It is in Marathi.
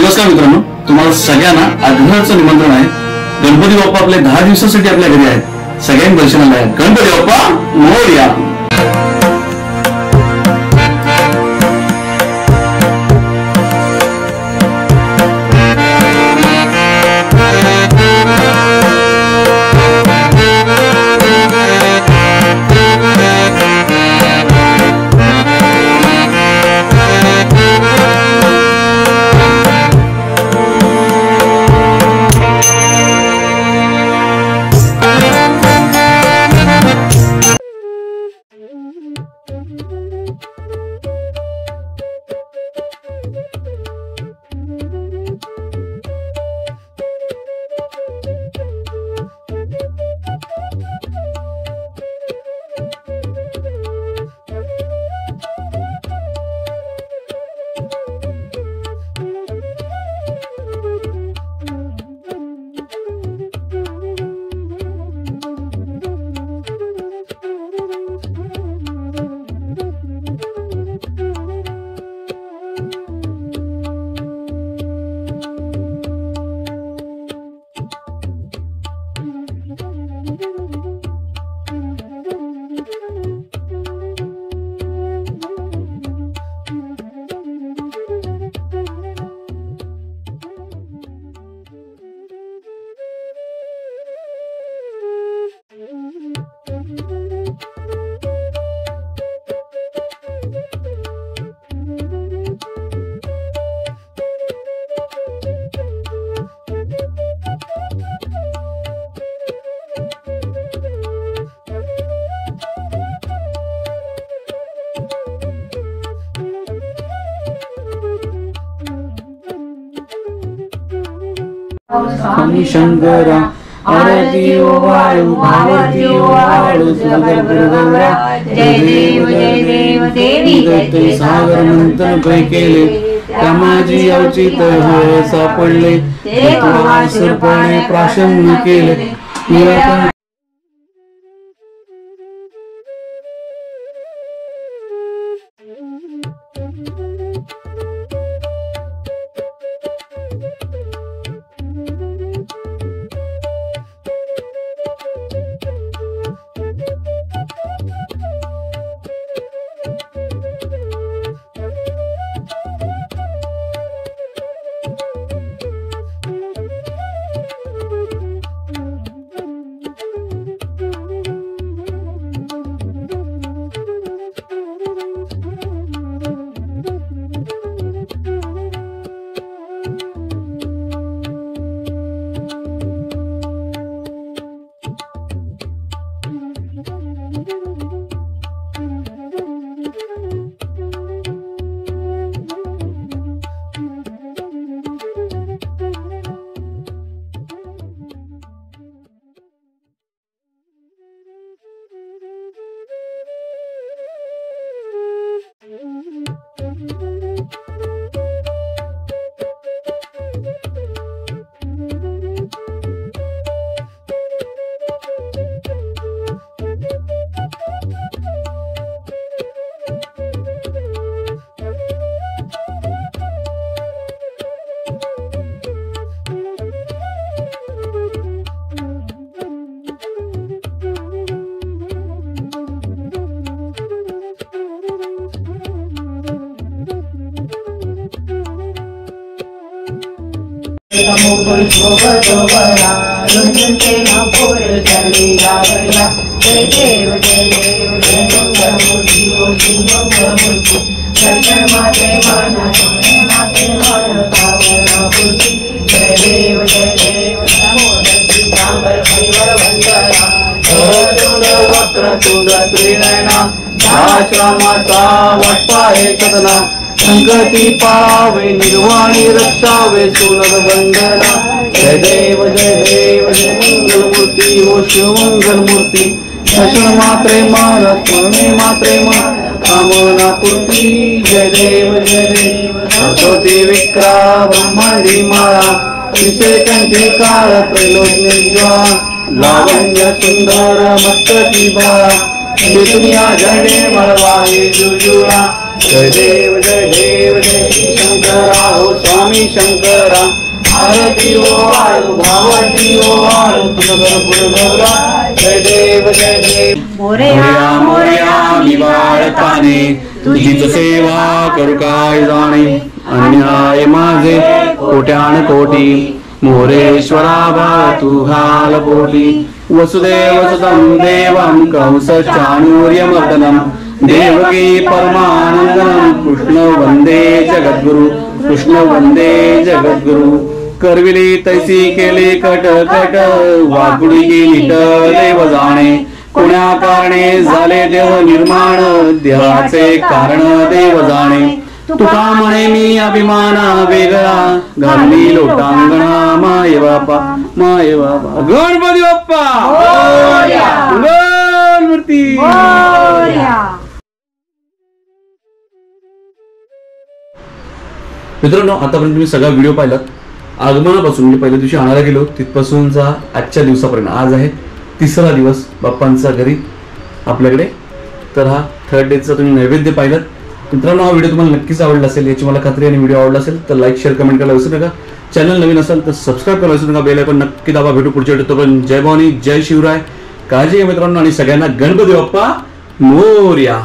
नमस्कार मित्रांनो, तुम्हाला सगळ्यांना आगमनाचं निमंत्रण आहे। गणपती बाप्पा आपले 10 दिवसासाठी आपल्या घरी आहेत। सगळ्यांनी दर्शनाला या। गणपती बाप्पा मोरया। शंकरा आरती ओवाळू आरती ओवाळू सागर गुरुगौरा जय देव देवी दत्ते सागर मंथन पै केले त्या माझी अवचित होय सापडले ते सर्पाने प्राशन केले निराकरण संकटी पावे निर्वाणी रक्षावे सोनर बंधना जय देव जय मंगल मूर्ती हो शिव मंगल मूर्ती दर्शन मात्रे मान स्मरणे मात्रे मान कामना पूर्ती जय देव सरस्वती विक्रा ब्रह्मांडी माळा विषय कंठी काळ त्रैलोक्य लावण्य सुंदर मस्तकी बाळा दुनिया झंडे मळवाहे जुजुळा जय देव जय शंकरा हो स्वामी शंकरा आरती हो आळू भावती हो आळू तुझं गौरा जय देव मोरया मोरया मी बाळकाने तुझीच सेवा करू काय जाणे अन्याय माझे कोट्यान कोटी मोरेश्वरा बाळ तू घाल पोटी वसुदेव सुतं देवं कंस चाणूर्यमर्दनं देवकी परमानंदनं कृष्ण वंदे जगद्गुरु कृष्ण वंदे जगद्गुरु करविली तैसी केली कट कट वाकुडी नीट देव जाणे कोण्या कारणे झाले देव निर्माण देहाचे कारण देव जाणे तुका म्हणे मी अभिमाना वेगळा घालली लोटांगणा माय बापा गणपती बाप्पा गणमूर्ती मित्रांनो आतापर्यंत तुम्ही सगळा व्हिडिओ पाहिलात आगमनापासून म्हणजे पहिल्या दिवशी आणायला गेलो तिथपासूनचा आजच्या दिवसापर्यंत आज आहे तिसरा दिवस बाप्पांचा घरी आपल्याकडे तर हा थर्ड डेचा तुम्ही नैवेद्य पाहिलात मित्रांनो हा व्हिडिओ तुम्हाला नक्कीच आवडला असेल याची मला खात्री आणि व्हिडिओ आवडला असेल तर लाईक शेअर कमेंट करायला विसरू नका चॅनल नवीन असेल तर सबस्क्राईब करायला विसरू नका बेल आयकॉन नक्की दाबा भेटू पुढच्या व्हिडिओ तोपर्यंत जय भवानी जय शिवराय काळजी घ्या मित्रांनो आणि सगळ्यांना गणपती बाप्पा मोरया